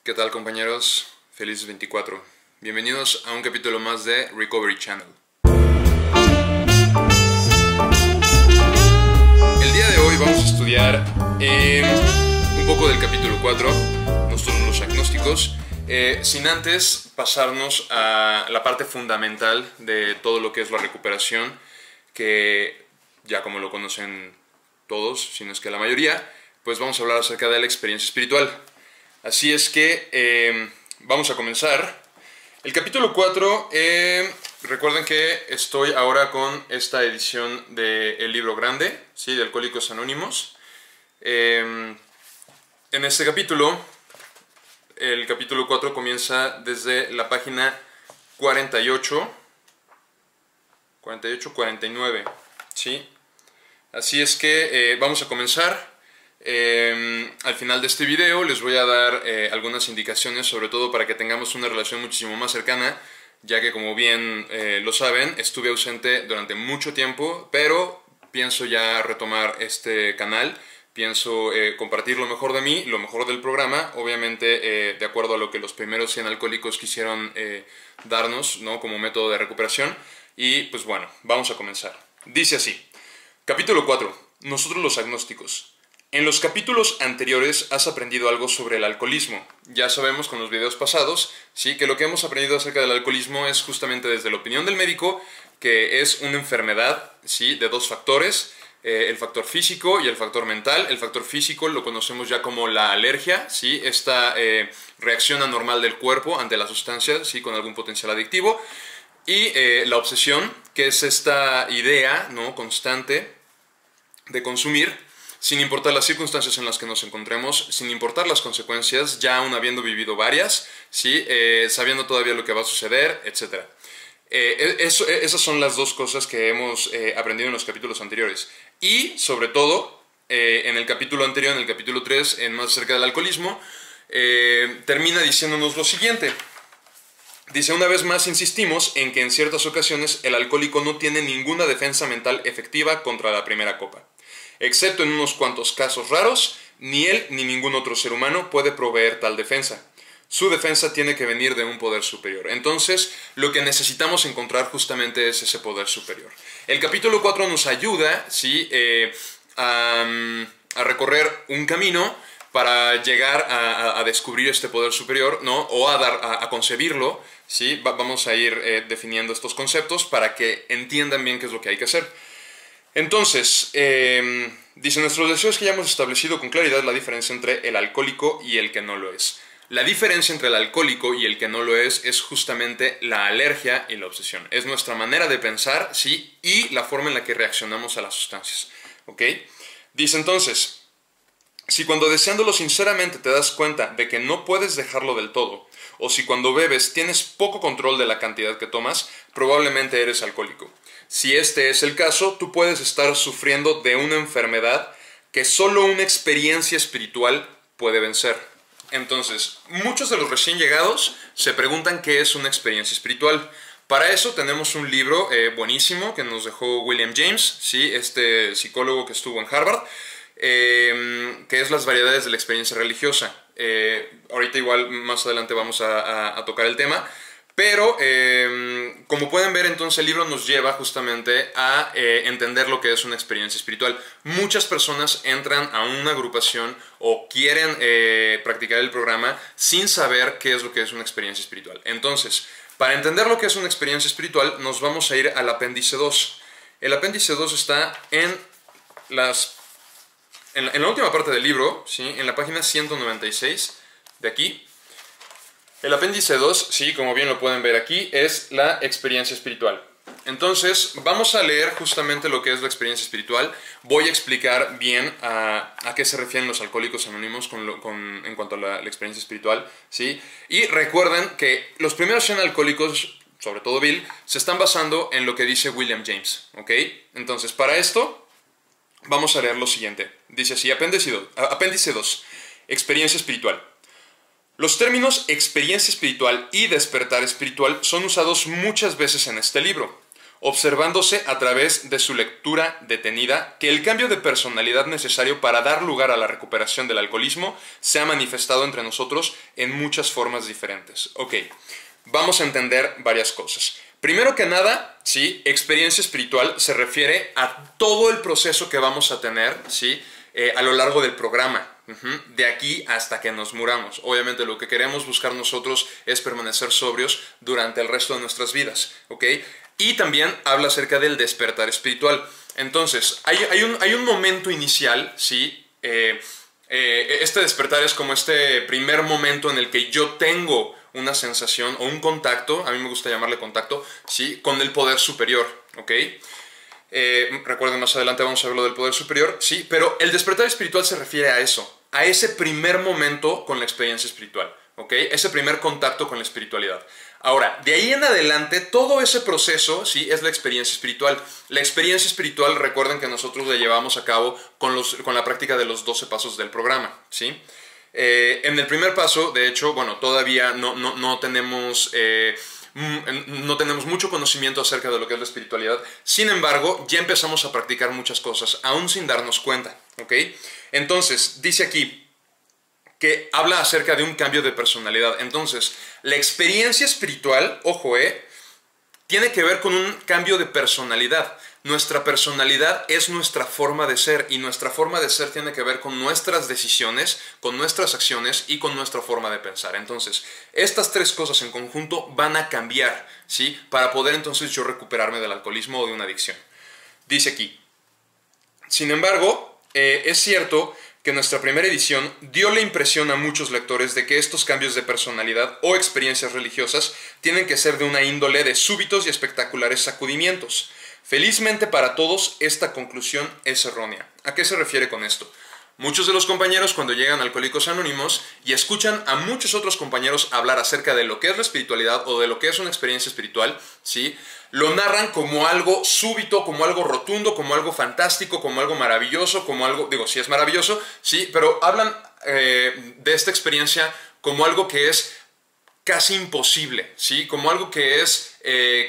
¿Qué tal, compañeros? Felices 24. Bienvenidos a un capítulo más de Recovery Channel. El día de hoy vamos a estudiar un poco del capítulo 4, nosotros los agnósticos, sin antes pasarnos a la parte fundamental de todo lo que es la recuperación, que ya como lo conocen todos, si no es que la mayoría, pues vamos a hablar acerca de la experiencia espiritual. Así es que vamos a comenzar. El capítulo 4, recuerden que estoy ahora con esta edición del libro grande, ¿sí? De Alcohólicos Anónimos. En este capítulo, el capítulo 4 comienza desde la página 49, ¿sí? Así es que vamos a comenzar. Al final de este video les voy a dar algunas indicaciones, sobre todo para que tengamos una relación muchísimo más cercana, ya que como bien lo saben, estuve ausente durante mucho tiempo, pero pienso ya retomar este canal, pienso compartir lo mejor de mí, lo mejor del programa, obviamente de acuerdo a lo que los primeros 100 alcohólicos quisieron darnos, ¿no? Como método de recuperación. Y pues bueno, vamos a comenzar. Dice así, capítulo 4, nosotros los agnósticos. En los capítulos anteriores has aprendido algo sobre el alcoholismo. Ya sabemos con los videos pasados, ¿sí? Que lo que hemos aprendido acerca del alcoholismo es justamente desde la opinión del médico, que es una enfermedad, ¿sí? De dos factores, el factor físico y el factor mental. El factor físico lo conocemos ya como la alergia, ¿sí? Esta reacción anormal del cuerpo ante la sustancia, ¿sí? Con algún potencial adictivo. Y la obsesión, que es esta idea, ¿no? Constante de consumir, sin importar las circunstancias en las que nos encontremos, sin importar las consecuencias, ya aún habiendo vivido varias, ¿sí? Sabiendo todavía lo que va a suceder, etc. Esas son las dos cosas que hemos aprendido en los capítulos anteriores. Y, sobre todo, en el capítulo anterior, en el capítulo 3, en más acerca del alcoholismo, termina diciéndonos lo siguiente. Dice, una vez más insistimos en que en ciertas ocasiones el alcohólico no tiene ninguna defensa mental efectiva contra la primera copa. Excepto en unos cuantos casos raros, ni él ni ningún otro ser humano puede proveer tal defensa. Su defensa tiene que venir de un poder superior. Entonces, lo que necesitamos encontrar justamente es ese poder superior. El capítulo 4 nos ayuda, ¿sí? a recorrer un camino para llegar a descubrir este poder superior, ¿no? O a concebirlo, ¿sí? Vamos a ir definiendo estos conceptos para que entiendan bien qué es lo que hay que hacer. Entonces, dice, nuestros deseos que ya hemos establecido con claridad la diferencia entre el alcohólico y el que no lo es. La diferencia entre el alcohólico y el que no lo es justamente la alergia y la obsesión. Es nuestra manera de pensar, ¿sí? Y la forma en la que reaccionamos a las sustancias, ¿ok? Dice entonces, si cuando deseándolo sinceramente te das cuenta de que no puedes dejarlo del todo, o si cuando bebes tienes poco control de la cantidad que tomas, probablemente eres alcohólico. Si este es el caso, tú puedes estar sufriendo de una enfermedad que solo una experiencia espiritual puede vencer. Entonces, muchos de los recién llegados se preguntan qué es una experiencia espiritual. Para eso tenemos un libro buenísimo que nos dejó William James, ¿sí? Este psicólogo que estuvo en Harvard, que es Las variedades de la experiencia religiosa. Ahorita igual más adelante vamos a tocar el tema. Pero, como pueden ver, entonces el libro nos lleva justamente a entender lo que es una experiencia espiritual. Muchas personas entran a una agrupación o quieren practicar el programa sin saber qué es lo que es una experiencia espiritual. Entonces, para entender lo que es una experiencia espiritual, nos vamos a ir al apéndice 2. El apéndice 2 está en la última parte del libro, ¿sí? En la página 196 de aquí. El apéndice 2, sí, como bien lo pueden ver aquí, es la experiencia espiritual. Entonces, vamos a leer justamente lo que es la experiencia espiritual. Voy a explicar bien a qué se refieren los alcohólicos anónimos en cuanto a la experiencia espiritual, ¿sí? Y recuerden que los primeros 100 alcohólicos, sobre todo Bill, se están basando en lo que dice William James, ¿ok? Entonces, para esto, vamos a leer lo siguiente. Dice así, apéndice 2, experiencia espiritual. Los términos experiencia espiritual y despertar espiritual son usados muchas veces en este libro. observándose a través de su lectura detenida que el cambio de personalidad necesario para dar lugar a la recuperación del alcoholismo se ha manifestado entre nosotros en muchas formas diferentes. Ok, vamos a entender varias cosas. Primero que nada, ¿sí? Experiencia espiritual se refiere a todo el proceso que vamos a tener, ¿sí? A lo largo del programa. De aquí hasta que nos muramos. Obviamente lo que queremos buscar nosotros es permanecer sobrios durante el resto de nuestras vidas, ¿ok? Y también habla acerca del despertar espiritual. Entonces, hay un momento inicial, ¿sí? Este despertar es como este primer momento en el que yo tengo una sensación o un contacto, a mí me gusta llamarle contacto, ¿sí? Con el poder superior, ¿ok? Recuerden, más adelante vamos a ver lo del poder superior, sí, pero el despertar espiritual se refiere a eso, a ese primer momento con la experiencia espiritual, ¿ok? Ese primer contacto con la espiritualidad. Ahora, de ahí en adelante, todo ese proceso, sí, es la experiencia espiritual. La experiencia espiritual, recuerden que nosotros la llevamos a cabo con la práctica de los 12 pasos del programa, ¿sí? En el primer paso, de hecho, bueno, todavía no tenemos mucho conocimiento acerca de lo que es la espiritualidad. Sin embargo, ya empezamos a practicar muchas cosas, aún sin darnos cuenta, ¿ok? Entonces, dice aquí que habla acerca de un cambio de personalidad. Entonces, la experiencia espiritual, ojo, tiene que ver con un cambio de personalidad. Nuestra personalidad es nuestra forma de ser y nuestra forma de ser tiene que ver con nuestras decisiones, con nuestras acciones y con nuestra forma de pensar. Entonces, estas tres cosas en conjunto van a cambiar, ¿sí? Para poder entonces yo recuperarme del alcoholismo o de una adicción. Dice aquí, sin embargo, es cierto que nuestra primera edición dio la impresión a muchos lectores de que estos cambios de personalidad o experiencias religiosas tienen que ser de una índole de súbitos y espectaculares sacudimientos. Felizmente para todos, esta conclusión es errónea. ¿A qué se refiere con esto? Muchos de los compañeros cuando llegan a Alcohólicos Anónimos y escuchan a muchos otros compañeros hablar acerca de lo que es la espiritualidad o de lo que es una experiencia espiritual, ¿sí? Lo narran como algo súbito, como algo rotundo, como algo fantástico, como algo maravilloso, como algo, digo, sí es maravilloso, sí, pero hablan de esta experiencia como algo que es casi imposible, ¿sí? Como algo que es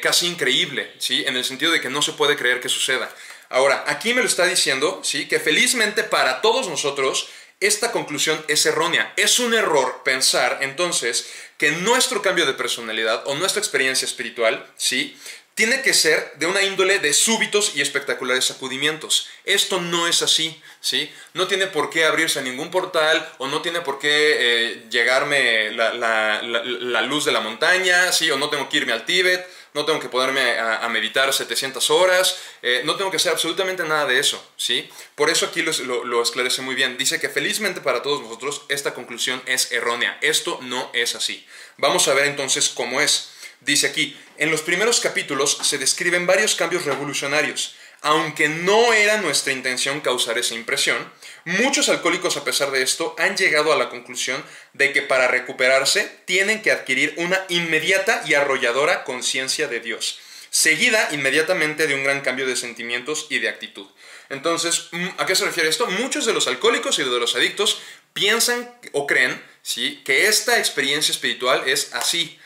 casi increíble, ¿sí? En el sentido de que no se puede creer que suceda. Ahora, aquí me lo está diciendo, ¿sí? Que felizmente para todos nosotros esta conclusión es errónea. Es un error pensar, entonces, que nuestro cambio de personalidad o nuestra experiencia espiritual, ¿sí? Tiene que ser de una índole de súbitos y espectaculares sacudimientos. Esto no es así, ¿sí? No tiene por qué abrirse ningún portal o no tiene por qué llegarme la luz de la montaña, ¿sí? O no tengo que irme al Tíbet, no tengo que ponerme a meditar 700 horas, no tengo que hacer absolutamente nada de eso, ¿sí? Por eso aquí lo esclarece muy bien. Dice que felizmente para todos nosotros esta conclusión es errónea. Esto no es así. Vamos a ver entonces cómo es. Dice aquí, en los primeros capítulos se describen varios cambios revolucionarios. Aunque no era nuestra intención causar esa impresión, muchos alcohólicos a pesar de esto han llegado a la conclusión de que para recuperarse tienen que adquirir una inmediata y arrolladora conciencia de Dios, seguida inmediatamente de un gran cambio de sentimientos y de actitud. Entonces, ¿a qué se refiere esto? Muchos de los alcohólicos y de los adictos piensan o creen, ¿sí?, que esta experiencia espiritual es así.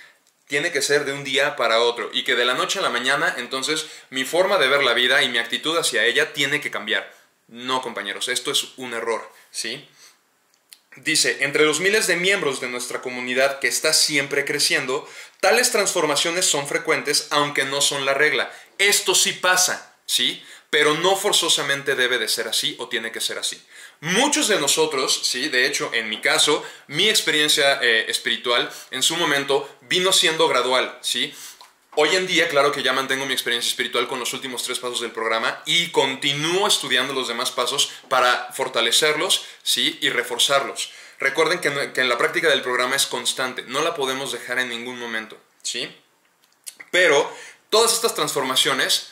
Tiene que ser de un día para otro y que de la noche a la mañana, entonces, mi forma de ver la vida y mi actitud hacia ella tiene que cambiar. No, compañeros, esto es un error, ¿sí? Dice, entre los miles de miembros de nuestra comunidad que está siempre creciendo, tales transformaciones son frecuentes, aunque no son la regla. Esto sí pasa, ¿sí? Pero no forzosamente debe de ser así o tiene que ser así. Muchos de nosotros, sí, de hecho, en mi caso, mi experiencia espiritual en su momento vino siendo gradual, ¿sí? Hoy en día, claro que ya mantengo mi experiencia espiritual con los últimos 3 pasos del programa y continúo estudiando los demás pasos para fortalecerlos, ¿sí?, y reforzarlos. Recuerden que en la práctica del programa es constante, no la podemos dejar en ningún momento, ¿sí? Pero todas estas transformaciones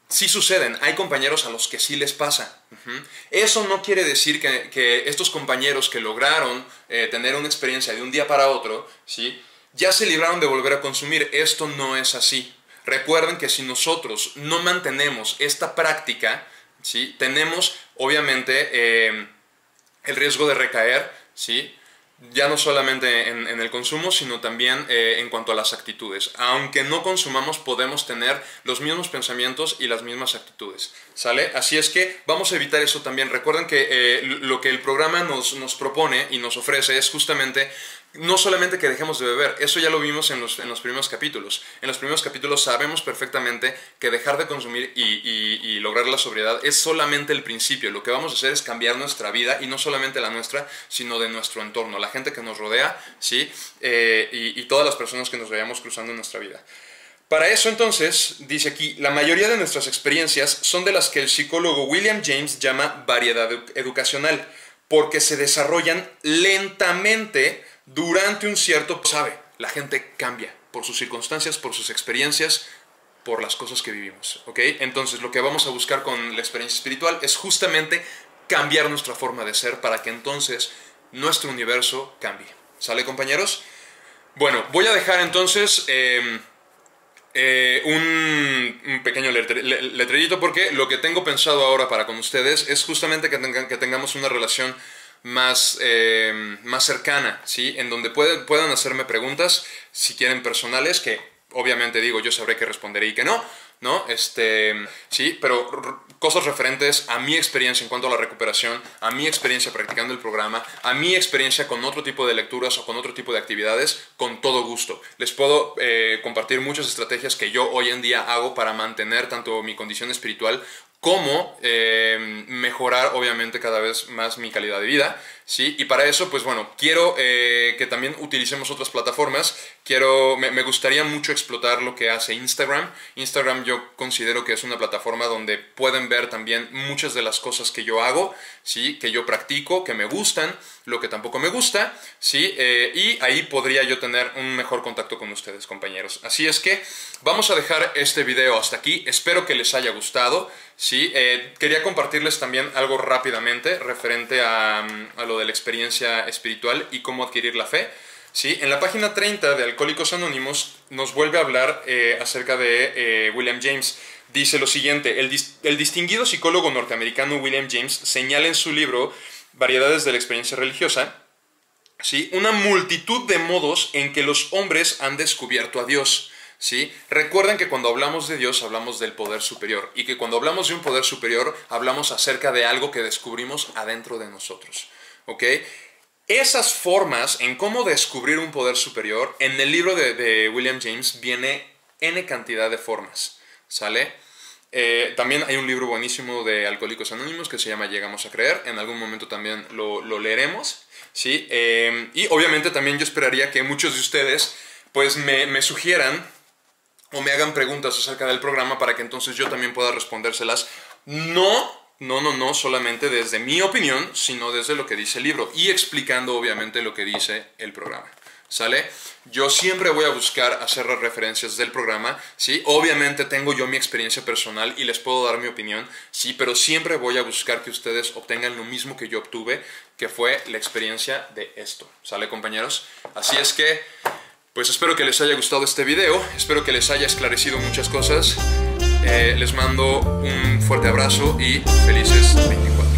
sí suceden, hay compañeros a los que sí les pasa. Eso no quiere decir que estos compañeros que lograron tener una experiencia de un día para otro, ¿sí?, ya se libraron de volver a consumir. Esto no es así. Recuerden que si nosotros no mantenemos esta práctica, ¿sí?, tenemos obviamente el riesgo de recaer, ¿sí? Ya no solamente en el consumo, sino también en cuanto a las actitudes. Aunque no consumamos, podemos tener los mismos pensamientos y las mismas actitudes, ¿sale? Así es que vamos a evitar eso también. Recuerden que lo que el programa nos propone y nos ofrece es justamente no solamente que dejemos de beber, eso ya lo vimos en los primeros capítulos. En los primeros capítulos sabemos perfectamente que dejar de consumir y lograr la sobriedad es solamente el principio. Lo que vamos a hacer es cambiar nuestra vida, y no solamente la nuestra, sino de nuestro entorno, la gente que nos rodea, ¿sí? Y todas las personas que nos vayamos cruzando en nuestra vida. Para eso, entonces, dice aquí, la mayoría de nuestras experiencias son de las que el psicólogo William James llama variedad educacional, porque se desarrollan lentamente durante un cierto... ¿Sabe? La gente cambia por sus circunstancias, por sus experiencias, por las cosas que vivimos, ¿ok? Entonces, lo que vamos a buscar con la experiencia espiritual es justamente cambiar nuestra forma de ser para que entonces nuestro universo cambie. ¿Sale, compañeros? Bueno, voy a dejar entonces un pequeño letrerito, porque lo que tengo pensado ahora para con ustedes es justamente que tengamos una relación más cercana, ¿sí? En donde puedan hacerme preguntas, si quieren personales, que obviamente digo, yo sabré que responderé y que no, sí, pero cosas referentes a mi experiencia en cuanto a la recuperación, a mi experiencia practicando el programa, a mi experiencia con otro tipo de lecturas o con otro tipo de actividades, con todo gusto. Les puedo compartir muchas estrategias que yo hoy en día hago para mantener tanto mi condición espiritual como mejorar obviamente cada vez más mi calidad de vida, ¿sí? Y para eso, pues bueno, quiero que también utilicemos otras plataformas. Me gustaría mucho explotar lo que hace Instagram. Instagram yo considero que es una plataforma donde pueden ver también muchas de las cosas que yo hago, ¿sí? Que yo practico, que me gustan, lo que tampoco me gusta, ¿sí? Y ahí podría yo tener un mejor contacto con ustedes, compañeros. Así es que vamos a dejar este video hasta aquí. Espero que les haya gustado, ¿sí? Quería compartirles también algo rápidamente referente a lo de la experiencia espiritual y cómo adquirir la fe, ¿sí? En la página 30 de Alcohólicos Anónimos nos vuelve a hablar acerca de William James. Dice lo siguiente: el distinguido psicólogo norteamericano William James señala en su libro Variedades de la experiencia religiosa, ¿sí? Una multitud de modos en que los hombres han descubierto a Dios, ¿sí? Recuerden que cuando hablamos de Dios hablamos del poder superior, y que cuando hablamos de un poder superior hablamos acerca de algo que descubrimos adentro de nosotros, ¿ok? Esas formas en cómo descubrir un poder superior, en el libro de William James viene N cantidad de formas, ¿sale? También hay un libro buenísimo de Alcohólicos Anónimos que se llama Llegamos a Creer. En algún momento también lo leeremos, ¿sí? Y obviamente también yo esperaría que muchos de ustedes pues me sugieran o me hagan preguntas acerca del programa para que entonces yo también pueda respondérselas. No solamente desde mi opinión, sino desde lo que dice el libro y explicando obviamente lo que dice el programa, ¿sale? Yo siempre voy a buscar hacer las referencias del programa, ¿sí? Obviamente tengo yo mi experiencia personal y les puedo dar mi opinión, sí, pero siempre voy a buscar que ustedes obtengan lo mismo que yo obtuve, que fue la experiencia de esto, ¿sale, compañeros? Así es que, pues espero que les haya gustado este video, espero que les haya esclarecido muchas cosas. Les mando un fuerte abrazo y felices 24.